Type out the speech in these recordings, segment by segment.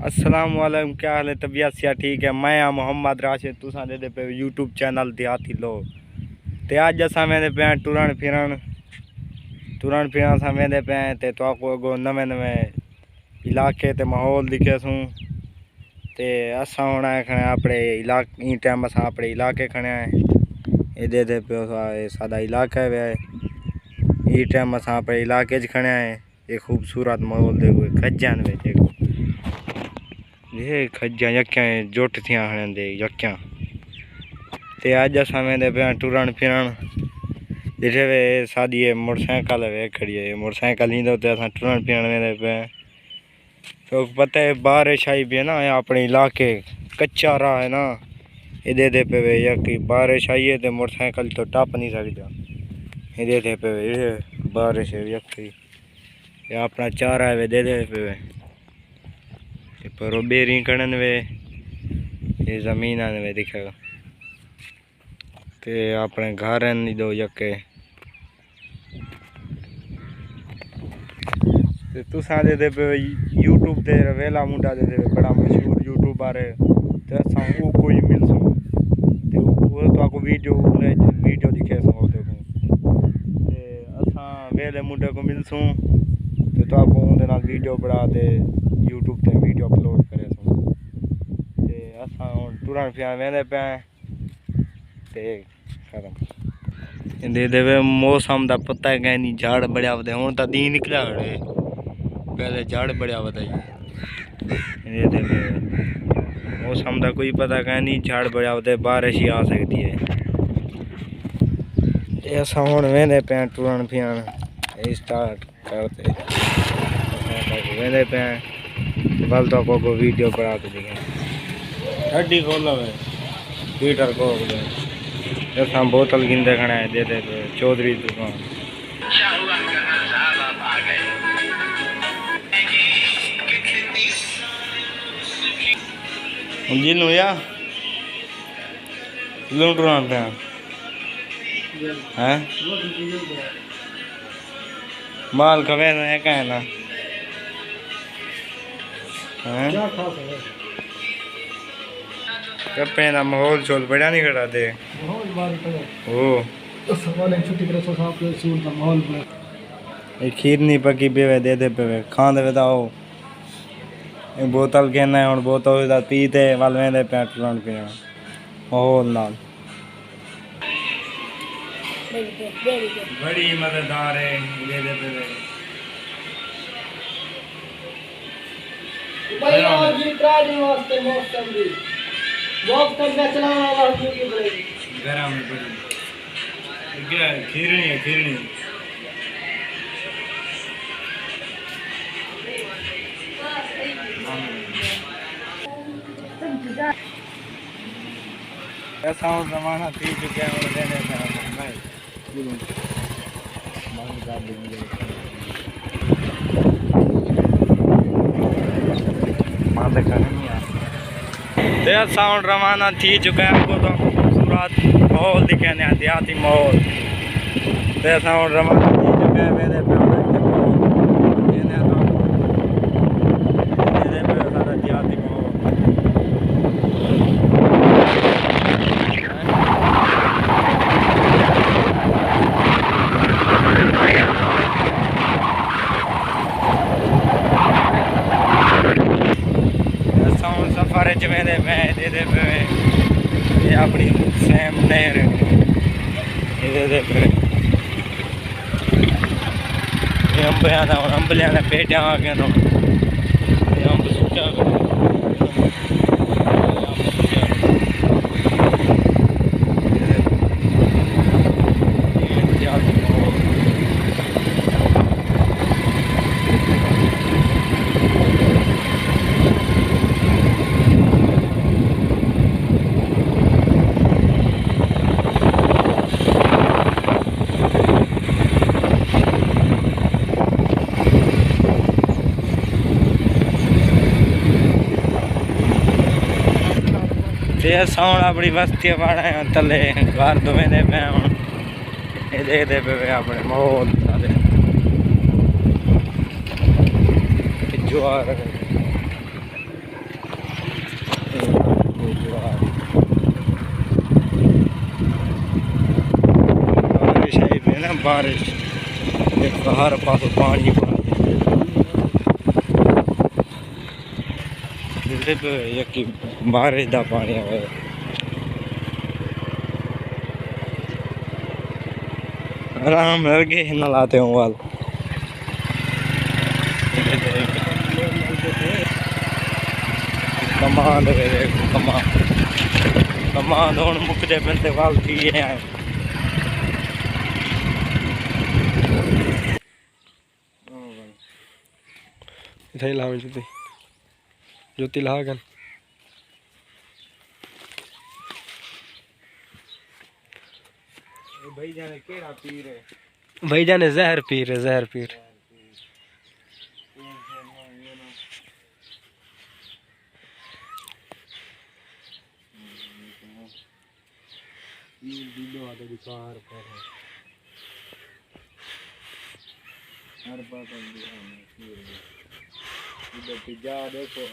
अस्सलाम वालेकुम, क्या हाल है? तबीयत सिया ठीक है? मैं हाँ मोहम्मद राशिद, तुसा दे पे यूट्यूब चैनल देहाती लोग। ते अज असा वेंदे पे टुरन फिरन असा वेंदे पे ते अगो नवे नवे इलाके ते माहौल दिखे सूँ। ते असा हुण खड़े अपने इलाके टाइम असा अपने इलाके खड़े हैं। दे पे सादा इलाका है। ये टाइम असा अपने इलाके च खड़े हैं। ये खूबसूरत माहौल देखो, खज्जान में देखो, ये खज्जा यक्या जुट थियां हणंदे यक्या। ते अज असा वेंदे पे टुरन फिरन। जिठे वे सादी मोटरसाइकिल वे खड़ी है, मोटरसाइकिल ईंदो ते असा टुरन फिरन वेंदे पे। तो पता है बारिश आई भी है ना, अपने इलाके कच्चा राह है ना, इधे दे पे वे यकी बारिश आई है तो मोटरसाइकिल तो टप नहीं सकता। इधे दे पे वे बारिश है यकी, ये अपना चारा है वे दे पे वे पर बेरी कड़न वे, ये जमीन आने वे दिखेगा। ते अपने घर दो यके तुसा दे पे यूट्यूब ते वेला मुंडा दे बड़ा मशहूर यूट्यूबर है। ते असा वो कोई मिल सो ते वो तो आपको वीडियो दिखे सो देखो। ते असा वेले मुंडे को मिल सू तो आपको उनके नाल वीडियो बना दे यूट्यूब ते वीडियो अपलोड करे सो। ते असा हुण टुरन फिरन वेंदे पे ते खत्म। दे मौसम का पता है कहीं नहीं, झाड़ बड़िया वधे हूँ तो दी निकलिया खड़े, पहले झाड़ बड़िया वधाई। मौसम का कोई पता कहीं नहीं, झाड़ बड़िया वधे, बारिश ही आ सकती है। ऐसा हुण वेंदे पे टुरन फिरन स्टार्ट करते वेंदे पे बल तो को वीडियो बना के दिखे। हड्डी खोलो है पीटर को ऐसा बोतल गिंदे खड़े हैं। दे चौधरी दुकान जिनू या लूटना पे हैं माल खबे है कहे ना कपे ना माहौल छोल बढ़िया नहीं खड़ा दे खीर नहीं पकी पे दे पे खान दे आओ बोतल कहना है। हूँ बोतल पीते वाल वेंदे पे टुरन फिरन माहौल नाल बड़ी मददगार है। दे पे गरम खीरनी है खीरनी ऐसा जमाना थी चुके साउंड रवाना थी चुका है। आपको तो खूबसूरत माहौल दिखे देहाती माहौल। साउंड रवाना थी चुका है मेरे पे देहाती माहौल। सफर च मेरे मैं दे पे ये अपनी सेम नहर दे पे अंबिया था अंबलिया ने पेटिया आ गया तो अंब सुचा साउंड अपनी बस्ती पाने तले घर दुवेंदे पे हूँ देखते पे अपने माहौल जो आ रहा बारिश देखो हर पास पानी यकी बारिश का पानी है आराम लगे न लाते हूँ वाल कमान कमान कमान हूँ मुकते बनते वाल थी आए इथे लावे ज्योति लागन भाई जाने केड़ा पी रहे भाई जाने जहर पी रहे जहर पी रहे हर बात जा देखो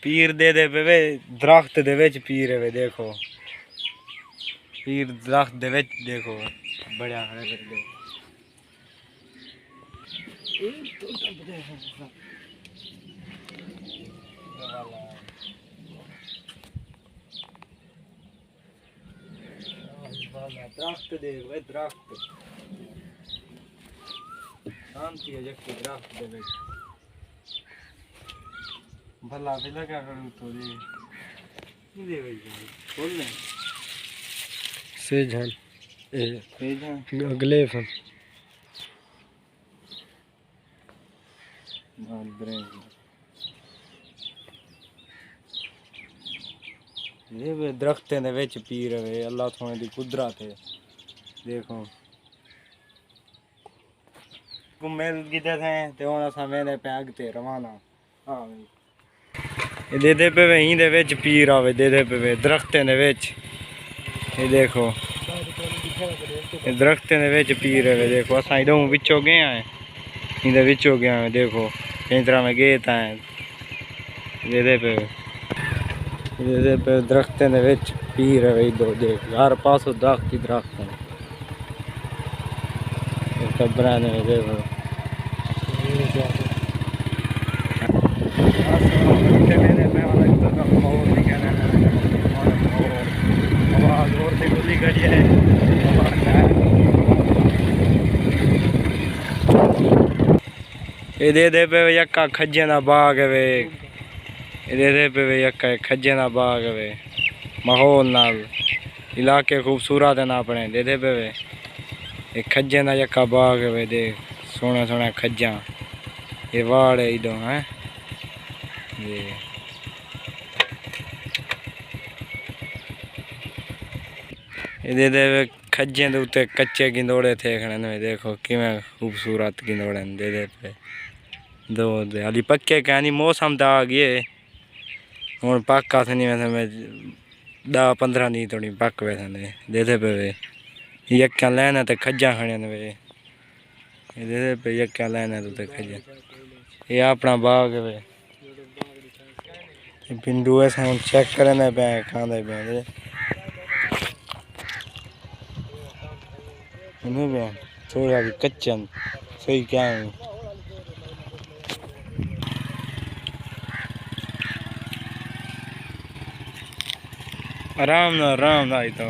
पीर दे पे दरख्त दे विच पीर है देखो पीर दरख्त दे विच देखो बड़ा खड़े करके दरख्त देख वे दरख्त शांति है जबकि दरख्त दे विच भला फिर क्या करूँ थोड़ी नहीं दे भाई बोल ले से जान अगले फन ये दरख्तें दे विच पी रहे अल्लाह सोने दी कुदरत है देखो मिल गिदे थे ते हुन असां वेंदे पे अगते रवाना हाँ ये दे पे वहीं दे विच पीर आवे दे पे दरख्तें दे विच ये देखो ये दरख्तें दे विच पीर है देखो असां इधरों विचों गए हैं इधर विचों गए हैं देखो कई तरह में गए ता दे पे दरख्तें दे विच पीर है इधर देख हर पास दरख्त ही दरख्त है कब्रां ने देखो ये दे पे यक्का खज्जें दा बाग है वे दे पे यक्का खज्जें दा बाग है वे माहौल नाल इलाके खूबसूरत है ना अपने दे पे वे एक खज्जें दा यक्का बाग है वे देख सोना सोना खज्जा ये वाड़ है इधर है ये दे खज्जें दे उत्ते कच्चे गिंदोड़े थे खड़े देखो किवें खूबसूरत गिंदोड़े दे पे दो दे हाली पक्के कहानी मौसम तो आ गए हूँ पक्का नहीं वैसे मैं 10-15 दिन थोड़ी पक वैसे दे पे वे यक्का लैना तो खज्जा खड़े वे दे पे यक्का लैना तो खज्जा ये अपना बाग वे बिंदु ऐसा हम चेक करने पे खाने पे थोड़ा भी कच्चन सही क्या है आराम ना आई तो